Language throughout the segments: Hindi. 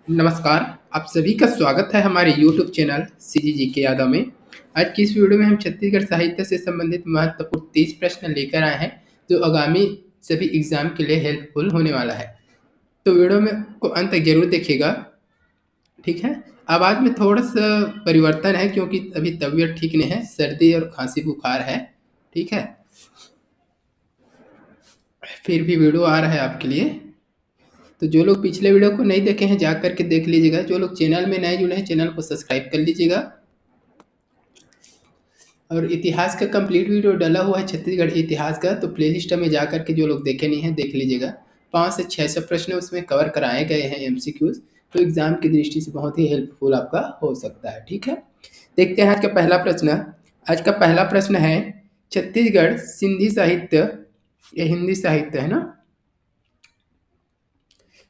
नमस्कार, आप सभी का स्वागत है हमारे YouTube चैनल सीजीजी के यादव में। आज की इस वीडियो में हम छत्तीसगढ़ साहित्य से संबंधित महत्वपूर्ण 30 प्रश्न लेकर आए हैं, जो आगामी सभी एग्जाम के लिए हेल्पफुल होने वाला है। तो वीडियो में को अंत तक जरूर देखिएगा, ठीक है। आवाज़ में थोड़ा सा परिवर्तन है क्योंकि अभी तबीयत ठीक नहीं है, सर्दी और खांसी बुखार है, ठीक है। फिर भी वीडियो आ रहा है आपके लिए। तो जो लोग पिछले वीडियो को नहीं देखे हैं जा करके देख लीजिएगा। जो लोग चैनल में नए जुड़े हैं चैनल को सब्सक्राइब कर लीजिएगा। और इतिहास का कंप्लीट वीडियो डला हुआ है छत्तीसगढ़ इतिहास का, तो प्लेलिस्ट में जा करके जो लोग देखे नहीं हैं देख लीजिएगा। 5 से 600 प्रश्न उसमें कवर कराए गए हैं एमसीक्यूज, तो एग्जाम की दृष्टि से बहुत ही हेल्पफुल आपका हो सकता है, ठीक है। देखते हैं आज का पहला प्रश्न। आज का पहला प्रश्न है, छत्तीसगढ़ सिंधी साहित्य या हिंदी साहित्य है ना,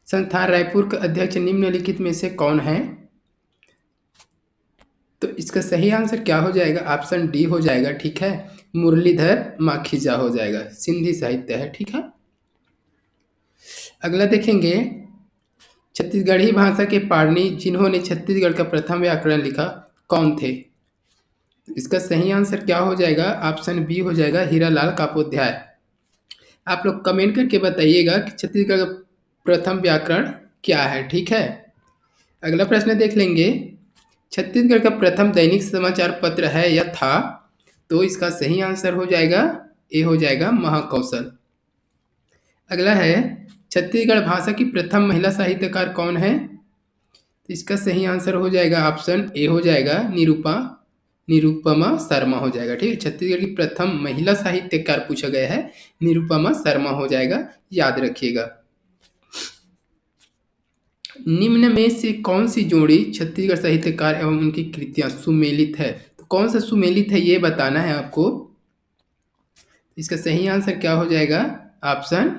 संस्थान रायपुर का अध्यक्ष निम्नलिखित में से कौन है? तो इसका सही आंसर क्या हो जाएगा? ऑप्शन डी हो जाएगा, ठीक है। मुरलीधर माखीजा हो जाएगा, सिंधी साहित्य है, ठीक है। अगला देखेंगे, छत्तीसगढ़ी भाषा के पाणिनि जिन्होंने छत्तीसगढ़ का प्रथम व्याकरण लिखा कौन थे? इसका सही आंसर क्या हो जाएगा? ऑप्शन बी हो जाएगा, हीरालाल कापोध्याय। आप लोग कमेंट करके बताइएगा कि छत्तीसगढ़ का प्रथम व्याकरण क्या है, ठीक है। अगला प्रश्न देख लेंगे, छत्तीसगढ़ का प्रथम दैनिक समाचार पत्र है या था? तो इसका सही आंसर हो जाएगा, ए हो जाएगा, महाकौशल। अगला है, छत्तीसगढ़ भाषा की प्रथम महिला साहित्यकार कौन है? तो इसका सही आंसर हो जाएगा, ऑप्शन ए हो जाएगा, निरुपमा शर्मा हो जाएगा, ठीक है। छत्तीसगढ़ की प्रथम महिला साहित्यकार पूछा गया है, निरुपमा शर्मा हो जाएगा, याद रखिएगा। निम्न में से कौन सी जोड़ी छत्तीसगढ़ साहित्यकार एवं उनकी कृतियां सुमेलित है? तो कौन सा सुमेलित है ये बताना है आपको। इसका सही आंसर क्या हो जाएगा? ऑप्शन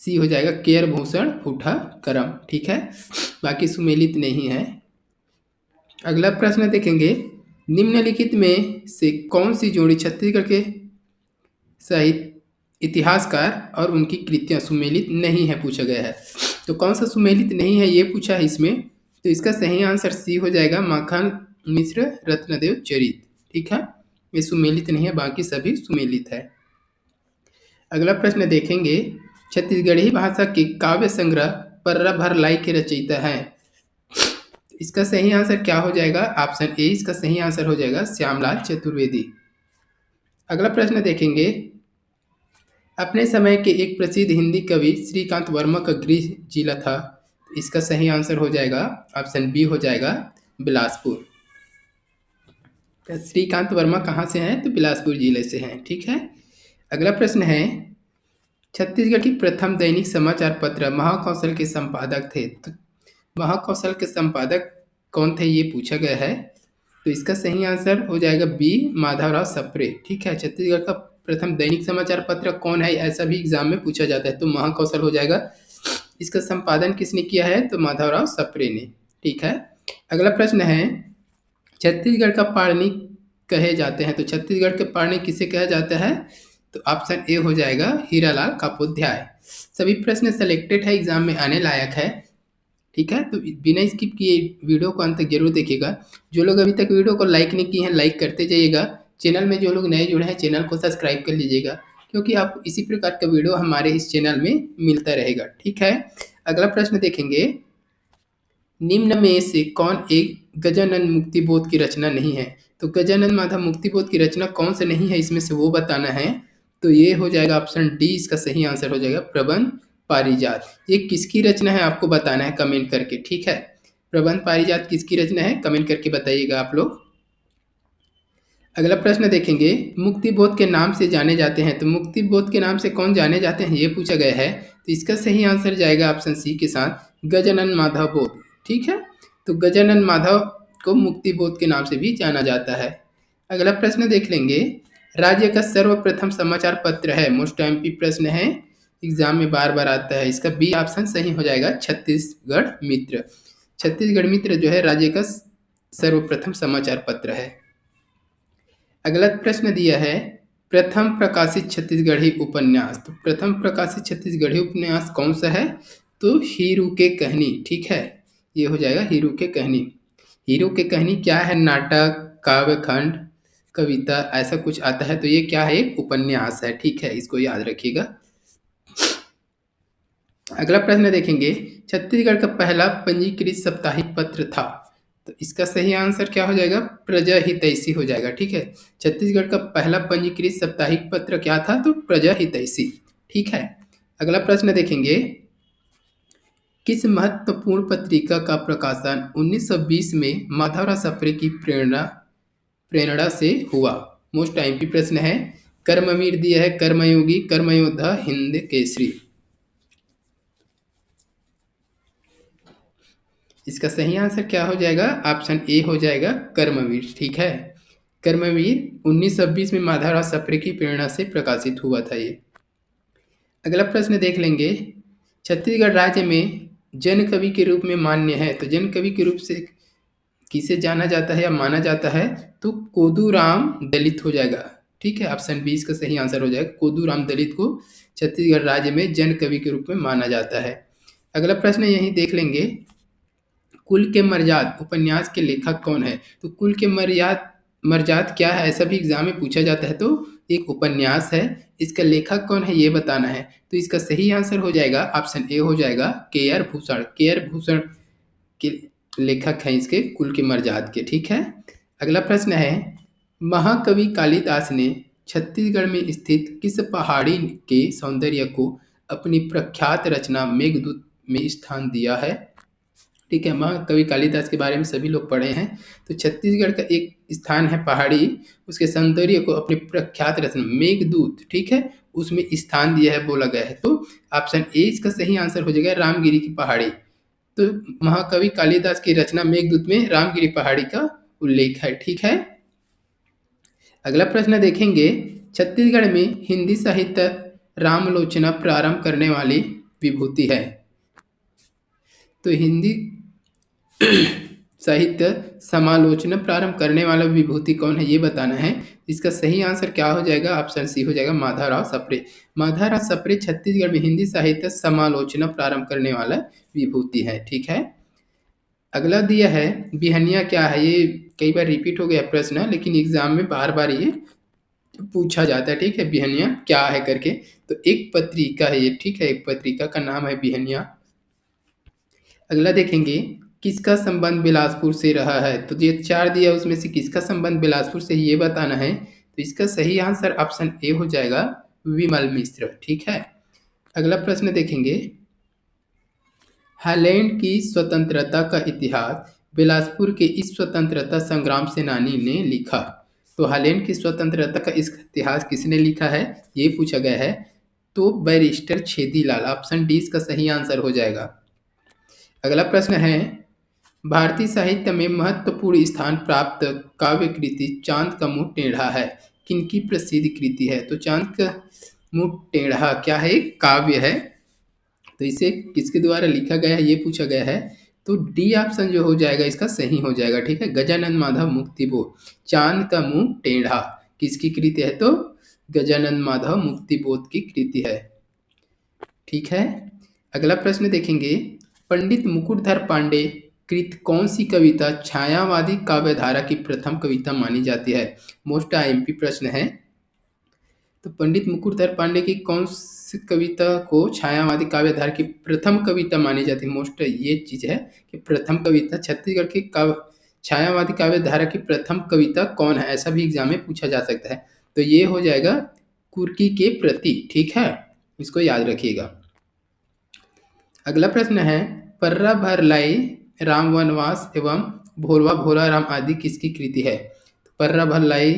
सी हो जाएगा, केयर भूषण फूठा करम, ठीक है। बाकी सुमेलित नहीं है। अगला प्रश्न देखेंगे, निम्नलिखित में से कौन सी जोड़ी छत्तीसगढ़ के साहित्य इतिहासकार और उनकी कृतियां सुमेलित नहीं है पूछा गया है। तो कौन सा सुमेलित नहीं है ये पूछा है इसमें, तो इसका सही आंसर सी हो जाएगा, माखन मिश्र रत्नदेव चरित, ठीक है। ये सुमेलित नहीं है, बाकी सभी सुमेलित है। अगला प्रश्न देखेंगे, छत्तीसगढ़ी भाषा के काव्य संग्रह पर्रा भर लाई के रचयिता हैं। इसका सही आंसर क्या हो जाएगा? ऑप्शन ए इसका सही आंसर हो जाएगा, श्यामलाल चतुर्वेदी। अगला प्रश्न देखेंगे, अपने समय के एक प्रसिद्ध हिंदी कवि श्रीकांत वर्मा का गृह जिला था। इसका सही आंसर हो जाएगा, ऑप्शन बी हो जाएगा, बिलासपुर। श्रीकांत वर्मा कहाँ से हैं? तो बिलासपुर जिले से हैं, ठीक है। अगला प्रश्न है, छत्तीसगढ़ की प्रथम दैनिक समाचार पत्र महाकौशल के संपादक थे। तो महाकौशल के संपादक कौन थे ये पूछा गया है, तो इसका सही आंसर हो जाएगा बी, माधवराव सप्रे, ठीक है। छत्तीसगढ़ का प्रथम दैनिक समाचार पत्र कौन है ऐसा भी एग्जाम में पूछा जाता है, तो महाकौशल हो जाएगा। इसका संपादन किसने किया है? तो माधवराव सप्रे ने, ठीक है। अगला प्रश्न है, छत्तीसगढ़ का पाणिनि कहे जाते हैं। तो छत्तीसगढ़ के पाणिनि किसे कहा जाता है? तो ऑप्शन ए हो जाएगा, हीरालाल कापोध्याय। सभी प्रश्न सेलेक्टेड है, एग्जाम में आने लायक है, ठीक है। तो बिना स्किप किए वीडियो को अंत तक जरूर देखिएगा। जो लोग अभी तक वीडियो को लाइक नहीं किए हैं लाइक करते जाइएगा। चैनल में जो लोग नए जुड़े हैं चैनल को सब्सक्राइब कर लीजिएगा, क्योंकि आपको इसी प्रकार का वीडियो हमारे इस चैनल में मिलता रहेगा, ठीक है। अगला प्रश्न देखेंगे, निम्न में से कौन एक गजानन मुक्तिबोध की रचना नहीं है? तो गजानन माधव मुक्तिबोध की रचना कौन से नहीं है इसमें से वो बताना है। तो ये हो जाएगा ऑप्शन डी, इसका सही आंसर हो जाएगा, प्रबंध पारिजात। ये किसकी रचना है आपको बताना है कमेंट करके, ठीक है। प्रबंध पारिजात किसकी रचना है कमेंट करके बताइएगा आप लोग। अगला प्रश्न देखेंगे, मुक्तिबोध के नाम से जाने जाते हैं। तो मुक्तिबोध के नाम से कौन जाने जाते हैं ये पूछा गया है, तो इसका सही आंसर जाएगा ऑप्शन सी के साथ, गजानन माधव बोध, ठीक है। तो गजानन माधव को मुक्तिबोध के नाम से भी जाना जाता है। अगला प्रश्न देख लेंगे, राज्य का सर्वप्रथम समाचार पत्र है, मोस्ट एमपी प्रश्न है, एग्जाम में बार बार आता है। इसका बी ऑप्शन सही हो जाएगा, छत्तीसगढ़ मित्र। छत्तीसगढ़ मित्र जो है राज्य का सर्वप्रथम समाचार पत्र है। अगला प्रश्न दिया है, प्रथम प्रकाशित छत्तीसगढ़ी उपन्यास। तो प्रथम प्रकाशित छत्तीसगढ़ी उपन्यास कौन सा है? तो हीरू के कहनी, ठीक है। ये हो जाएगा हीरू के कहनी। हीरू के कहनी क्या है? नाटक, काव्यखंड, कविता, ऐसा कुछ आता है, तो ये क्या है? एक उपन्यास है। ठीक है, इसको याद रखिएगा। अगला प्रश्न देखेंगे, छत्तीसगढ़ का पहला पंजीकृत साप्ताहिक पत्र था, तो इसका सही आंसर क्या हो जाएगा? प्रजाहितैषी हो जाएगा। ठीक है, छत्तीसगढ़ का पहला पंजीकृत साप्ताहिक पत्र क्या था? तो प्रजाहितैषी। ठीक है, अगला प्रश्न देखेंगे, किस महत्वपूर्ण पत्रिका का प्रकाशन 1920 में माधवराव सप्रे की प्रेरणा से हुआ? मोस्ट आईएमपी प्रश्न है। कर्मवीर दिया है, कर्मयोगी, कर्मयोद्धा, हिंद केसरी। इसका सही आंसर क्या हो जाएगा? ऑप्शन ए हो जाएगा, कर्मवीर। ठीक है, कर्मवीर 1920 में माधवराव सप्रे की प्रेरणा से प्रकाशित हुआ था ये। अगला प्रश्न देख लेंगे, छत्तीसगढ़ राज्य में जन कवि के रूप में मान्य है, तो जन कवि के रूप से किसे जाना जाता है या माना जाता है? तो कोदूराम दलित हो जाएगा। ठीक है, ऑप्शन बी इसका सही आंसर हो जाएगा। कोदूराम दलित को छत्तीसगढ़ राज्य में जन कवि के रूप में माना जाता है। अगला प्रश्न यही देख लेंगे, कुल के मर्याद उपन्यास के लेखक कौन है? तो कुल के मर्याद क्या है, ऐसा भी एग्जाम में पूछा जाता है। तो एक उपन्यास है, इसका लेखक कौन है ये बताना है। तो इसका सही आंसर हो जाएगा, ऑप्शन ए हो जाएगा, के.आर. भूषण। के.आर. भूषण के लेखक हैं इसके कुल के मर्याद के। ठीक है, अगला प्रश्न है, महाकवि कालिदास ने छत्तीसगढ़ में स्थित किस पहाड़ी के सौंदर्य को अपनी प्रख्यात रचना मेघदूत में स्थान दिया है? ठीक है, महाकवि कालिदास के बारे में सभी लोग पढ़े हैं। तो छत्तीसगढ़ का एक स्थान है पहाड़ी, उसके सौंदर्य को अपनी प्रख्यात रचना मेघदूत, ठीक है, उसमें स्थान दिया है, बोला गया है। तो ऑप्शन ए इसका सही आंसर हो जाएगा, रामगिरी की पहाड़ी। तो महाकवि कालिदास की रचना मेघदूत में रामगिरी पहाड़ी का उल्लेख है। ठीक है, अगला प्रश्न देखेंगे, छत्तीसगढ़ में हिंदी साहित्य रामलोचना प्रारंभ करने वाली विभूति है, तो हिंदी साहित्य समालोचना प्रारंभ करने वाला विभूति कौन है ये बताना है। इसका सही आंसर क्या हो जाएगा? ऑप्शन सी हो जाएगा, माधवराव सप्रे। माधवराव सप्रे छत्तीसगढ़ में हिंदी साहित्य समालोचना प्रारंभ करने वाला विभूति है। ठीक है, अगला दिया है, बिहनिया क्या है? ये कई बार रिपीट हो गया प्रश्न, लेकिन एग्जाम में बार बार ये पूछा जाता है। ठीक है, बिहनिया क्या है करके, तो एक पत्रिका है ये। ठीक है, एक पत्रिका का नाम है बिहनिया। अगला देखेंगे, किसका संबंध बिलासपुर से रहा है? तो ये 4 दिया, उसमें से किसका संबंध बिलासपुर से ये बताना है। तो इसका सही आंसर ऑप्शन ए हो जाएगा, विमल मिश्र। ठीक है, अगला प्रश्न देखेंगे, हालैंड की स्वतंत्रता का इतिहास बिलासपुर के इस स्वतंत्रता संग्राम सेनानी ने लिखा। तो हालैंड की स्वतंत्रता का इस इतिहास किसने लिखा है ये पूछा गया है। तो बैरिस्टर छेदीलाल, ऑप्शन डी इसका सही आंसर हो जाएगा। अगला प्रश्न है, भारतीय साहित्य में महत्वपूर्ण स्थान प्राप्त काव्य कृति चांद का मुंह टेढ़ा है, किनकी प्रसिद्ध कृति है? तो चांद का मुंह टेढ़ा क्या है? एक काव्य है, तो इसे किसके द्वारा लिखा गया है ये पूछा गया है। तो डी ऑप्शन जो हो जाएगा इसका सही हो जाएगा। ठीक है, गजानन माधव मुक्तिबोध, चांद का मुंह टेढ़ा किसकी कृति है? तो गजानन माधव मुक्तिबोध की कृति है। ठीक है, अगला प्रश्न देखेंगे, पंडित मुकुटधर पांडे कृत कौन सी कविता छायावादी काव्यधारा की प्रथम कविता मानी जाती है? मोस्ट आईएमपी प्रश्न है। तो पंडित मुकुटधर पांडे की कौन सी कविता को छायावादी काव्यधारा की प्रथम कविता मानी जाती है? मोस्ट ये चीज है कि प्रथम कविता छत्तीसगढ़ की छायावादी काव्यधारा की प्रथम कविता कौन है, ऐसा भी एग्जाम में पूछा जा सकता है। तो ये हो जाएगा कुर्की के प्रति। ठीक है, इसको याद रखिएगा। अगला प्रश्न है, पर्रा भर लाई, राम वनवास एवं भोलवा भोला राम आदि किसकी कृति है? पर्रा भर लाई,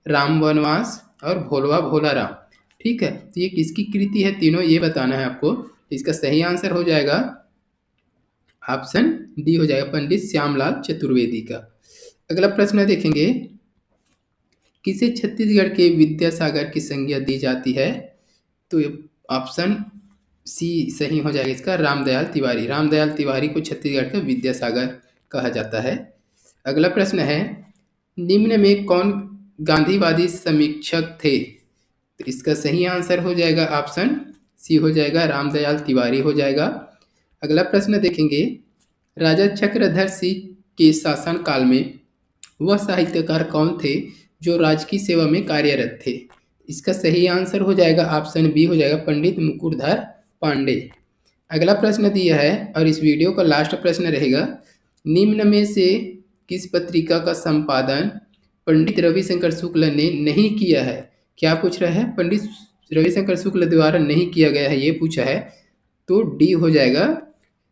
राम वनवास और भोलवा भोला राम। ठीक है, तो ये किसकी कृति है तीनों ये बताना है आपको। इसका सही आंसर हो जाएगा ऑप्शन डी हो जाएगा, पंडित श्यामलाल चतुर्वेदी का। अगला प्रश्न देखेंगे, किसे छत्तीसगढ़ के विद्यासागर की संज्ञा दी जाती है? तो ऑप्शन सी सही हो जाएगा इसका, रामदयाल तिवारी। रामदयाल तिवारी को छत्तीसगढ़ का विद्यासागर कहा जाता है। अगला प्रश्न है, निम्न में कौन गांधीवादी समीक्षक थे? तो इसका सही आंसर हो जाएगा ऑप्शन सी हो जाएगा, रामदयाल तिवारी हो जाएगा। अगला प्रश्न देखेंगे, राजा चक्रधर सिंह के शासन काल में वह साहित्यकार कौन थे जो राजकीय सेवा में कार्यरत थे? इसका सही आंसर हो जाएगा ऑप्शन बी, हो जाएगा पंडित मुकुटधर पांडे। अगला प्रश्न दिया है और इस वीडियो का लास्ट प्रश्न रहेगा, निम्न में से किस पत्रिका का संपादन पंडित रविशंकर शुक्ल ने नहीं किया है? क्या पूछ रहा है? पंडित रविशंकर शुक्ल द्वारा नहीं किया गया है, ये पूछा है। तो डी हो जाएगा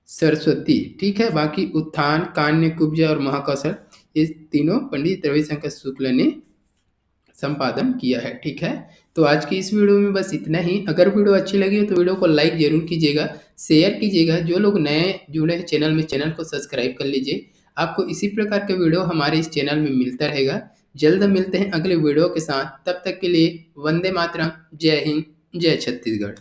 सरस्वती। ठीक है, बाकी उत्थान, कान्य कुब्जा और महाकौशल ये तीनों पंडित रविशंकर शुक्ल ने संपादन किया है। ठीक है, तो आज की इस वीडियो में बस इतना ही। अगर वीडियो अच्छी लगी हो तो वीडियो को लाइक जरूर कीजिएगा, शेयर कीजिएगा। जो लोग नए जुड़े हैं चैनल में, चैनल को सब्सक्राइब कर लीजिए। आपको इसी प्रकार के वीडियो हमारे इस चैनल में मिलता रहेगा। जल्द मिलते हैं अगले वीडियो के साथ, तब तक के लिए वंदे मातरम, जय हिंद, जय छत्तीसगढ़।